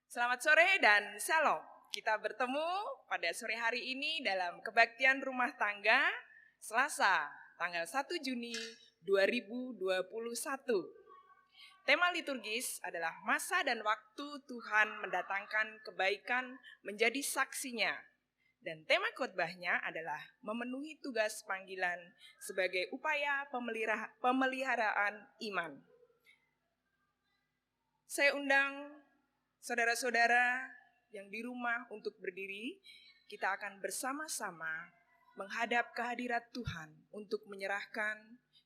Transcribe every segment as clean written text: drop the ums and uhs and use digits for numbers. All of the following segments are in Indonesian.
Selamat sore dan shalom. Kita bertemu pada sore hari ini dalam kebaktian rumah tangga Selasa, tanggal 1 Juni 2021. Tema liturgis adalah masa dan waktu Tuhan mendatangkan kebaikan menjadi saksinya. Dan tema khotbahnya adalah memenuhi tugas panggilan sebagai upaya pemeliharaan iman. Saya undang saudara-saudara yang di rumah untuk berdiri. Kita akan bersama-sama menghadap kehadirat Tuhan untuk menyerahkan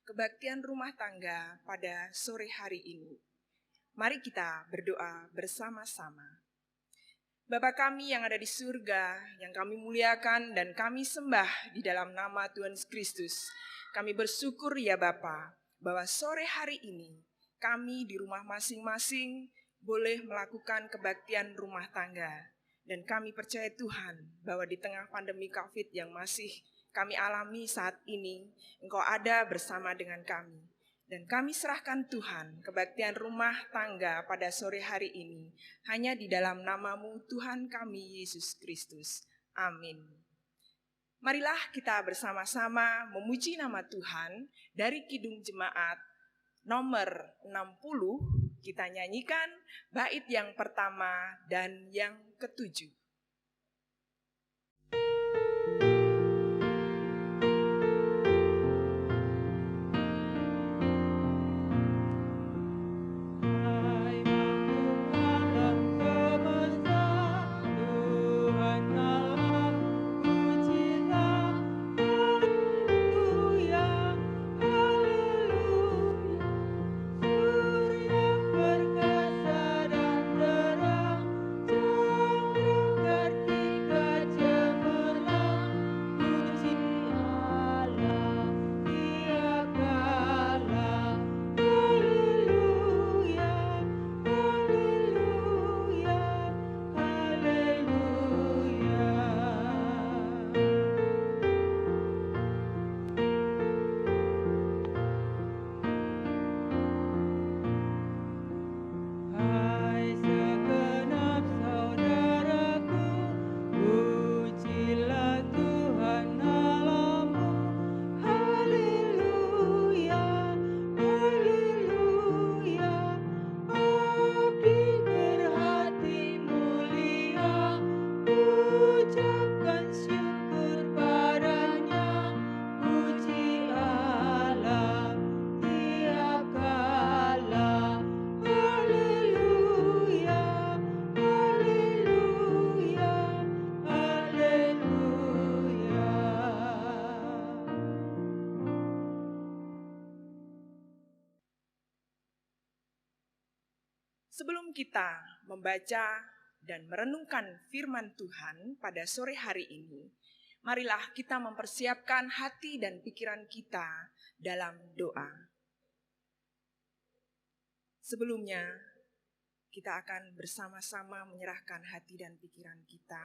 kebaktian rumah tangga pada sore hari ini. Mari kita berdoa bersama-sama. Bapa kami yang ada di surga, yang kami muliakan dan kami sembah di dalam nama Tuhan Kristus. Kami bersyukur ya Bapa, bahwa sore hari ini kami di rumah masing-masing boleh melakukan kebaktian rumah tangga. Dan kami percaya Tuhan bahwa di tengah pandemi COVID yang masih kami alami saat ini, Engkau ada bersama dengan kami. Dan kami serahkan Tuhan kebaktian rumah tangga pada sore hari ini hanya di dalam nama-Mu Tuhan kami Yesus Kristus. Amin. Marilah kita bersama-sama memuji nama Tuhan dari Kidung Jemaat nomor 60. Kita nyanyikan bait yang pertama dan yang ketujuh. Sebelum kita membaca dan merenungkan firman Tuhan pada sore hari ini, marilah kita mempersiapkan hati dan pikiran kita dalam doa. Sebelumnya, kita akan bersama-sama menyerahkan hati dan pikiran kita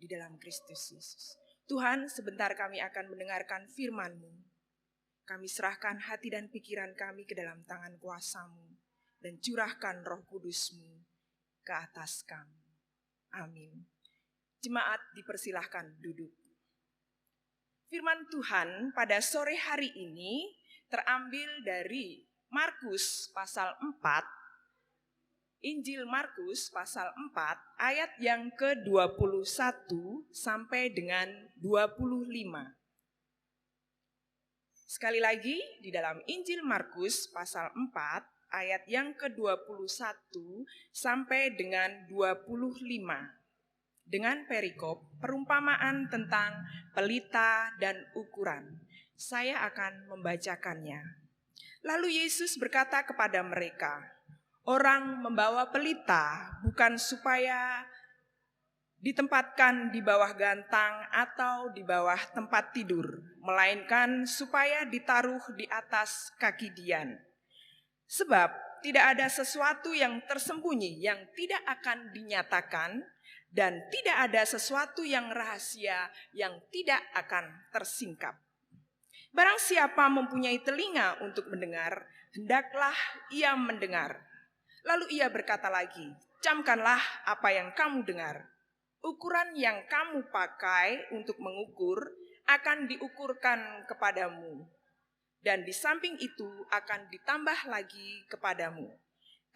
di dalam Kristus Yesus. Tuhan, sebentar kami akan mendengarkan firman-Mu. Kami serahkan hati dan pikiran kami ke dalam tangan kuasa-Mu. Dan curahkan Roh Kudus-Mu ke atas kami. Amin. Jemaat dipersilahkan duduk. Firman Tuhan pada sore hari ini terambil dari Markus pasal 4, Injil Markus pasal 4 ayat yang ke-21 sampai dengan 25. Sekali lagi di dalam Injil Markus pasal 4 ayat yang ke-21 sampai dengan 25. Dengan perikop perumpamaan tentang pelita dan ukuran. Saya akan membacakannya. Lalu Yesus berkata kepada mereka, orang membawa pelita bukan supaya ditempatkan di bawah gantang atau di bawah tempat tidur, melainkan supaya ditaruh di atas kaki dian. Sebab tidak ada sesuatu yang tersembunyi yang tidak akan dinyatakan, dan tidak ada sesuatu yang rahasia yang tidak akan tersingkap. Barang siapa mempunyai telinga untuk mendengar, hendaklah ia mendengar. Lalu ia berkata lagi, camkanlah apa yang kamu dengar. Ukuran yang kamu pakai untuk mengukur akan diukurkan kepadamu. Dan di samping itu akan ditambah lagi kepadamu.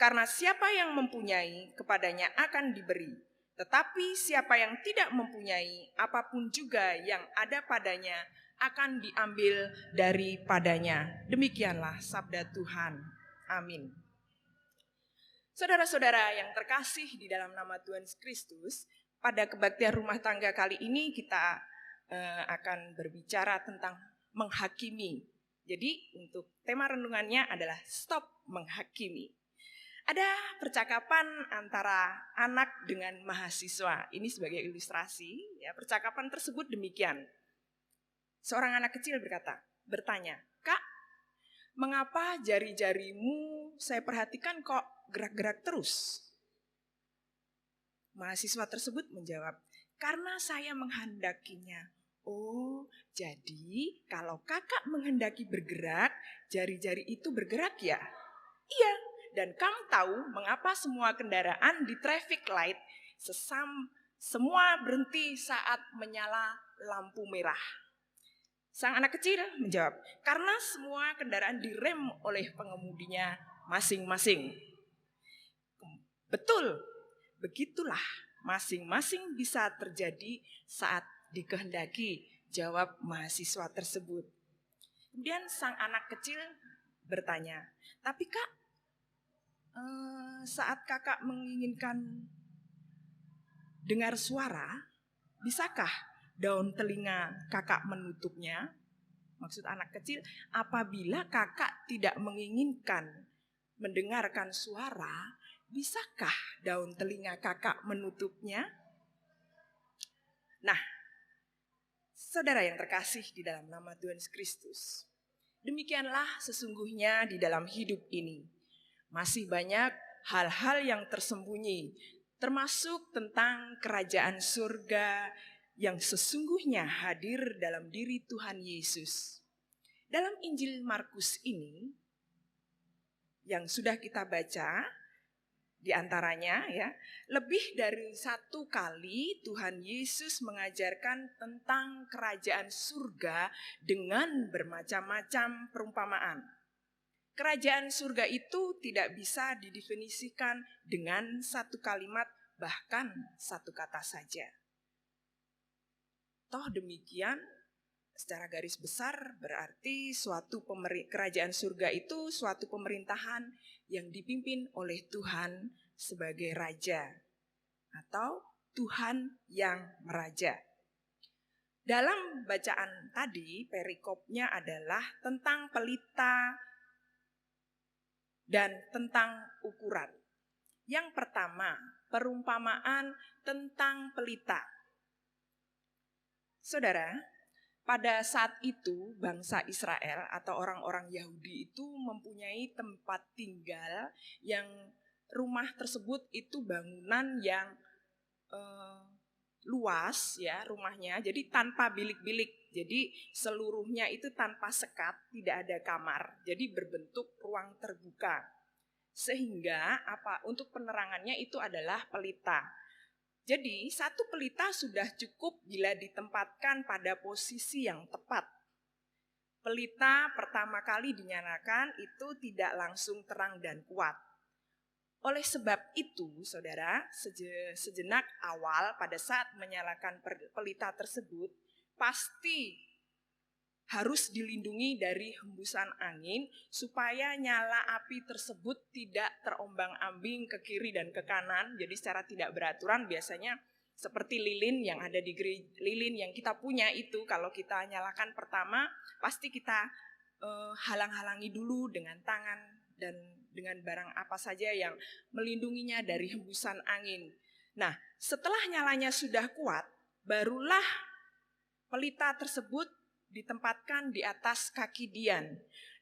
Karena siapa yang mempunyai, kepadanya akan diberi. Tetapi siapa yang tidak mempunyai, apapun juga yang ada padanya akan diambil daripadanya. Demikianlah sabda Tuhan. Amin. Saudara-saudara yang terkasih di dalam nama Tuhan Kristus, pada kebaktian rumah tangga kali ini kita akan berbicara tentang menghakimi. Jadi untuk tema renungannya adalah stop menghakimi. Ada percakapan antara anak dengan mahasiswa. Ini sebagai ilustrasi, ya, percakapan tersebut demikian. Seorang anak kecil bertanya, "Kak, mengapa jari-jarimu saya perhatikan kok gerak-gerak terus?" Mahasiswa tersebut menjawab, "Karena saya menghendakinya." "Oh, jadi kalau kakak menghendaki bergerak, jari-jari itu bergerak ya?" "Iya, dan kamu tahu mengapa semua kendaraan di traffic light semua berhenti saat menyala lampu merah?" Sang anak kecil menjawab, "Karena semua kendaraan direm oleh pengemudinya masing-masing." Betul, begitulah masing-masing bisa terjadi saat dikehendaki, jawab mahasiswa tersebut. Kemudian sang anak kecil bertanya, "Tapi Kak, saat kakak menginginkan dengar suara, bisakah daun telinga kakak menutupnya?" Maksud anak kecil, apabila kakak tidak menginginkan mendengarkan suara, bisakah daun telinga kakak menutupnya? Nah, saudara yang terkasih di dalam nama Tuhan Kristus, demikianlah sesungguhnya di dalam hidup ini. Masih banyak hal-hal yang tersembunyi, termasuk tentang kerajaan surga yang sesungguhnya hadir dalam diri Tuhan Yesus. Dalam Injil Markus ini, yang sudah kita baca, di antaranya ya, lebih dari satu kali Tuhan Yesus mengajarkan tentang kerajaan surga dengan bermacam-macam perumpamaan. Kerajaan surga itu tidak bisa didefinisikan dengan satu kalimat, bahkan satu kata saja. Toh demikian, secara garis besar berarti kerajaan surga itu suatu pemerintahan yang dipimpin oleh Tuhan sebagai raja atau Tuhan yang meraja. Dalam bacaan tadi, perikopnya adalah tentang pelita dan tentang ukuran. Yang pertama, perumpamaan tentang pelita. Saudara, pada saat itu bangsa Israel atau orang-orang Yahudi itu mempunyai tempat tinggal yang rumah tersebut itu bangunan yang luas ya rumahnya, jadi tanpa bilik-bilik. Jadi seluruhnya itu tanpa sekat, tidak ada kamar. Jadi berbentuk ruang terbuka. Sehingga untuk penerangannya itu adalah pelita. Jadi satu pelita sudah cukup bila ditempatkan pada posisi yang tepat. Pelita pertama kali dinyalakan itu tidak langsung terang dan kuat. Oleh sebab itu, saudara, sejenak awal pada saat menyalakan pelita tersebut, pasti harus dilindungi dari hembusan angin supaya nyala api tersebut tidak terombang-ambing ke kiri dan ke kanan. Jadi secara tidak beraturan biasanya seperti lilin yang ada di lilin yang kita punya itu, kalau kita nyalakan pertama pasti kita halang-halangi dulu dengan tangan dan dengan barang apa saja yang melindunginya dari hembusan angin. Nah, setelah nyalanya sudah kuat, barulah pelita tersebut ditempatkan di atas kaki Dian.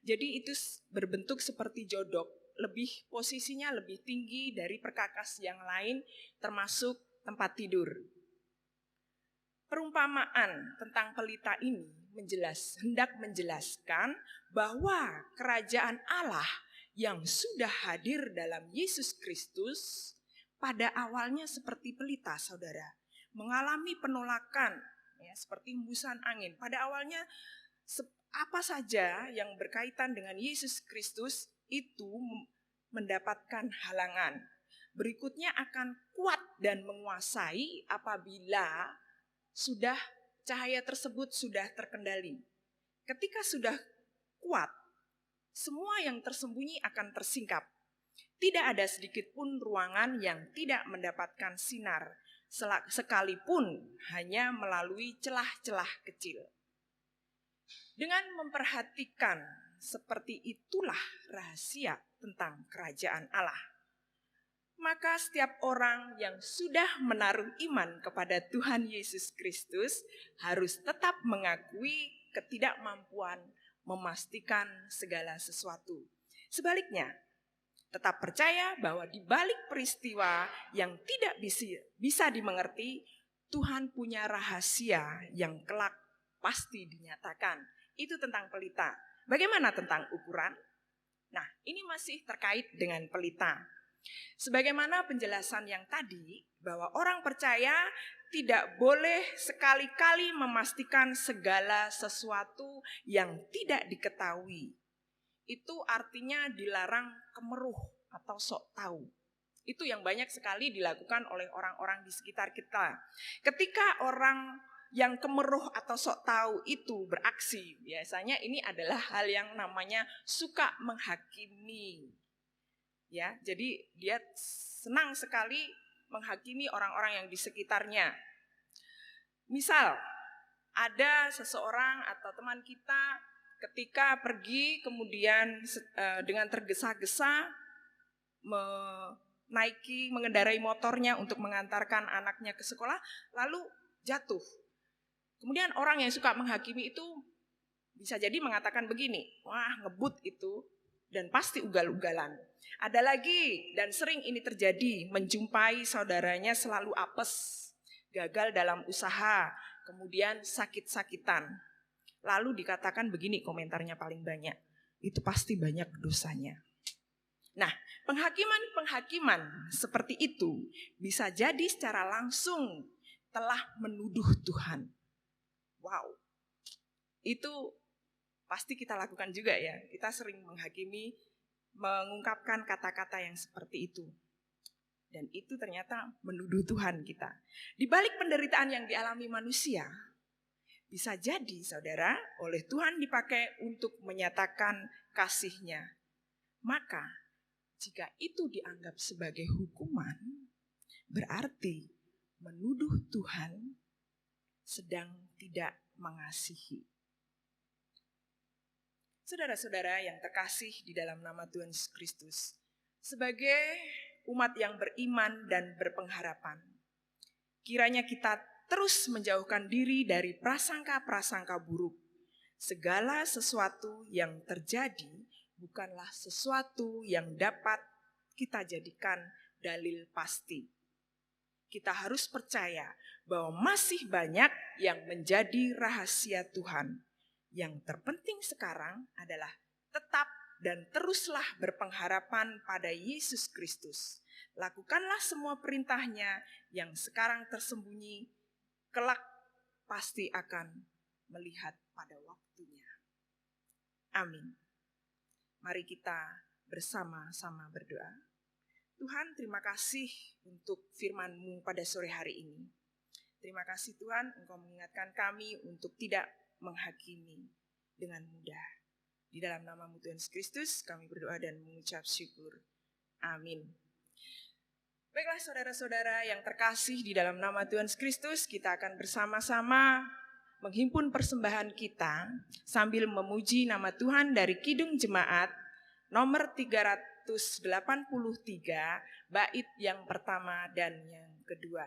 Jadi itu berbentuk seperti jodok, posisinya lebih tinggi dari perkakas yang lain termasuk tempat tidur. Perumpamaan tentang pelita ini hendak menjelaskan bahwa kerajaan Allah yang sudah hadir dalam Yesus Kristus pada awalnya seperti pelita, saudara, mengalami penolakan, ya, seperti hembusan angin. Pada awalnya apa saja yang berkaitan dengan Yesus Kristus itu mendapatkan halangan. Berikutnya akan kuat dan menguasai apabila cahaya tersebut sudah terkendali. Ketika sudah kuat, semua yang tersembunyi akan tersingkap. Tidak ada sedikit pun ruangan yang tidak mendapatkan sinar, sekalipun hanya melalui celah-celah kecil. Dengan memperhatikan seperti itulah rahasia tentang kerajaan Allah. Maka setiap orang yang sudah menaruh iman kepada Tuhan Yesus Kristus harus tetap mengakui ketidakmampuan memastikan segala sesuatu. Sebaliknya, tetap percaya bahwa di balik peristiwa yang tidak bisa dimengerti, Tuhan punya rahasia yang kelak pasti dinyatakan. Itu tentang pelita. Bagaimana tentang ukuran? Nah, ini masih terkait dengan pelita. Sebagaimana penjelasan yang tadi, bahwa orang percaya tidak boleh sekali-kali memastikan segala sesuatu yang tidak diketahui. Itu artinya dilarang kemeruh atau sok tahu. Itu yang banyak sekali dilakukan oleh orang-orang di sekitar kita. Ketika orang yang kemeruh atau sok tahu itu beraksi, biasanya ini adalah hal yang namanya suka menghakimi. Ya, jadi dia senang sekali menghakimi orang-orang yang di sekitarnya. Misal, ada seseorang atau teman kita ketika pergi kemudian dengan tergesa-gesa mengendarai motornya untuk mengantarkan anaknya ke sekolah, lalu jatuh. Kemudian orang yang suka menghakimi itu bisa jadi mengatakan begini, wah ngebut itu dan pasti ugal-ugalan. Ada lagi dan sering ini terjadi, menjumpai saudaranya selalu apes, gagal dalam usaha, kemudian sakit-sakitan. Lalu dikatakan begini komentarnya paling banyak, itu pasti banyak dosanya. Nah, penghakiman seperti itu bisa jadi secara langsung telah menuduh Tuhan. Wow, itu pasti kita lakukan juga ya. Kita sering menghakimi, mengungkapkan kata-kata yang seperti itu. Dan itu ternyata menuduh Tuhan kita. Di balik penderitaan yang dialami manusia, bisa jadi, saudara, oleh Tuhan dipakai untuk menyatakan kasih-Nya. Maka, jika itu dianggap sebagai hukuman, berarti menuduh Tuhan sedang tidak mengasihi. Saudara-saudara yang terkasih di dalam nama Tuhan Yesus Kristus, sebagai umat yang beriman dan berpengharapan, kiranya kita terus menjauhkan diri dari prasangka-prasangka buruk. Segala sesuatu yang terjadi bukanlah sesuatu yang dapat kita jadikan dalil pasti. Kita harus percaya bahwa masih banyak yang menjadi rahasia Tuhan. Yang terpenting sekarang adalah tetap dan teruslah berpengharapan pada Yesus Kristus. Lakukanlah semua perintah-Nya yang sekarang tersembunyi, kelak pasti akan melihat pada waktunya. Amin. Mari kita bersama-sama berdoa. Tuhan, terima kasih untuk firman-Mu pada sore hari ini. Terima kasih Tuhan, Engkau mengingatkan kami untuk tidak menghakimi dengan mudah. Di dalam nama-Mu Tuhan Yesus Kristus, kami berdoa dan mengucap syukur. Amin. Baiklah saudara-saudara yang terkasih di dalam nama Tuhan Yesus Kristus, kita akan bersama-sama menghimpun persembahan kita sambil memuji nama Tuhan dari Kidung Jemaat nomor 383, bait yang pertama dan yang kedua.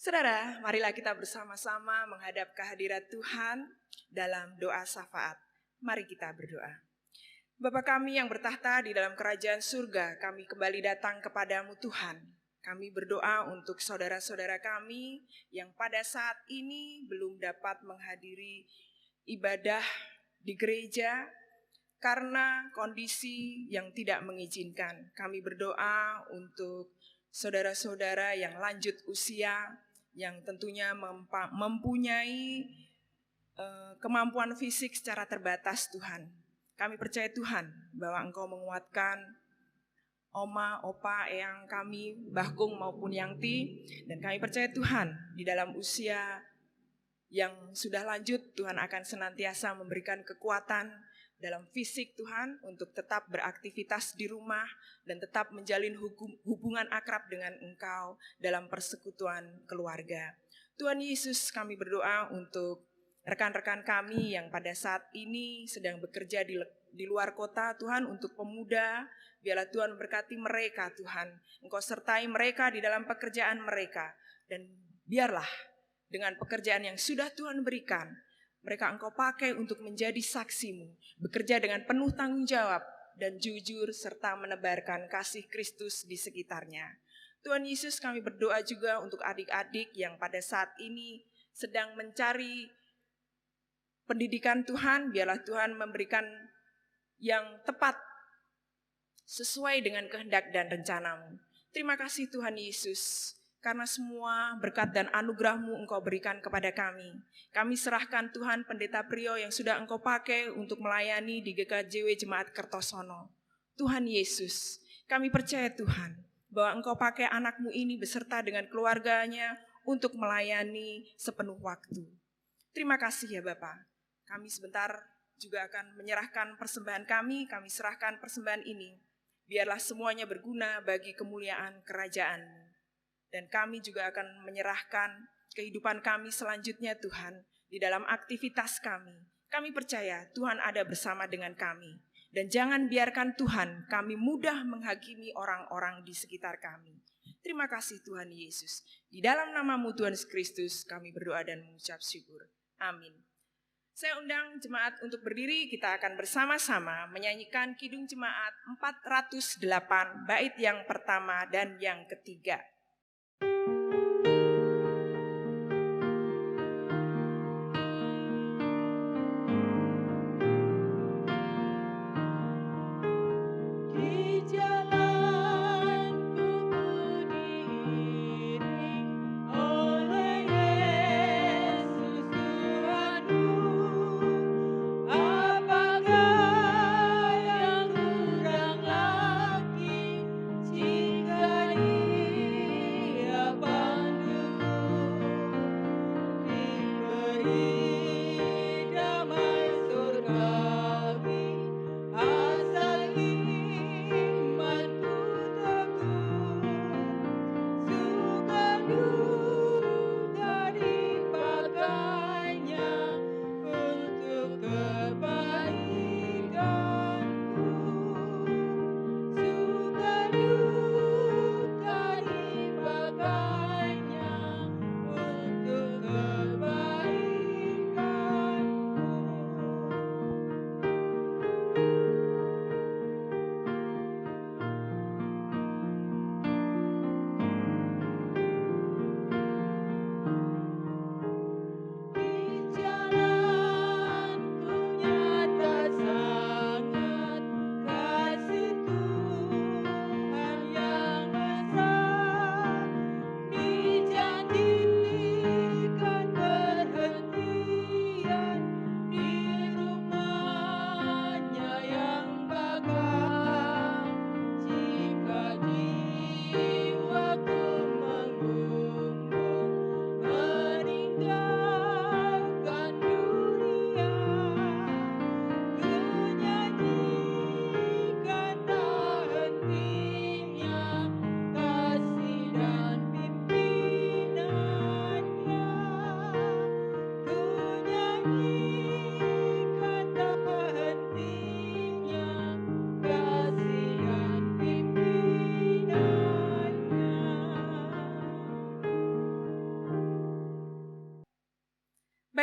Saudara, marilah kita bersama-sama menghadap kehadirat Tuhan dalam doa syafaat. Mari kita berdoa. Bapa kami yang bertahta di dalam kerajaan surga, kami kembali datang kepadamu Tuhan. Kami berdoa untuk saudara-saudara kami yang pada saat ini belum dapat menghadiri ibadah di gereja karena kondisi yang tidak mengizinkan. Kami berdoa untuk saudara-saudara yang lanjut usia, yang tentunya mempunyai kemampuan fisik secara terbatas Tuhan. Kami percaya Tuhan bahwa Engkau menguatkan Oma, Opa, Eyang kami, Bahgung maupun Yangti. Dan kami percaya Tuhan di dalam usia yang sudah lanjut, Tuhan akan senantiasa memberikan kekuatan dalam fisik Tuhan untuk tetap beraktivitas di rumah dan tetap menjalin hubungan akrab dengan Engkau dalam persekutuan keluarga. Tuhan Yesus, kami berdoa untuk rekan-rekan kami yang pada saat ini sedang bekerja di luar kota, Tuhan, untuk pemuda. Biarlah Tuhan berkati mereka, Tuhan. Engkau sertai mereka di dalam pekerjaan mereka. Dan biarlah dengan pekerjaan yang sudah Tuhan berikan, mereka Engkau pakai untuk menjadi saksi-Mu, bekerja dengan penuh tanggung jawab dan jujur serta menebarkan kasih Kristus di sekitarnya. Tuhan Yesus, kami berdoa juga untuk adik-adik yang pada saat ini sedang mencari pendidikan Tuhan. Biarlah Tuhan memberikan yang tepat sesuai dengan kehendak dan rencana-Mu. Terima kasih Tuhan Yesus, karena semua berkat dan anugerah-Mu Engkau berikan kepada kami. Kami serahkan Tuhan pendeta Priyo yang sudah Engkau pakai untuk melayani di GKJW Jemaat Kertosono. Tuhan Yesus, kami percaya Tuhan bahwa Engkau pakai anak-Mu ini beserta dengan keluarganya untuk melayani sepenuh waktu. Terima kasih ya Bapa. Kami sebentar juga akan menyerahkan persembahan kami serahkan persembahan ini. Biarlah semuanya berguna bagi kemuliaan kerajaan-Mu. Dan kami juga akan menyerahkan kehidupan kami selanjutnya Tuhan, di dalam aktivitas kami. Kami percaya Tuhan ada bersama dengan kami. Dan jangan biarkan Tuhan kami mudah menghakimi orang-orang di sekitar kami. Terima kasih Tuhan Yesus. Di dalam nama-Mu Tuhan Yesus Kristus kami berdoa dan mengucap syukur. Amin. Saya undang jemaat untuk berdiri, kita akan bersama-sama menyanyikan Kidung Jemaat 408, bait yang pertama dan yang ketiga.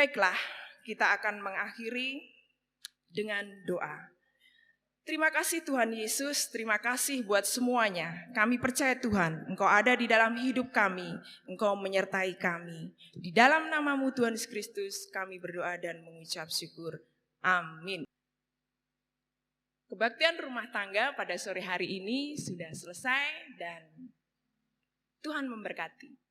Baiklah, kita akan mengakhiri dengan doa. Terima kasih Tuhan Yesus, terima kasih buat semuanya. Kami percaya Tuhan, Engkau ada di dalam hidup kami, Engkau menyertai kami. Di dalam nama-Mu Tuhan Yesus Kristus, kami berdoa dan mengucap syukur. Amin. Kebaktian rumah tangga pada sore hari ini sudah selesai dan Tuhan memberkati.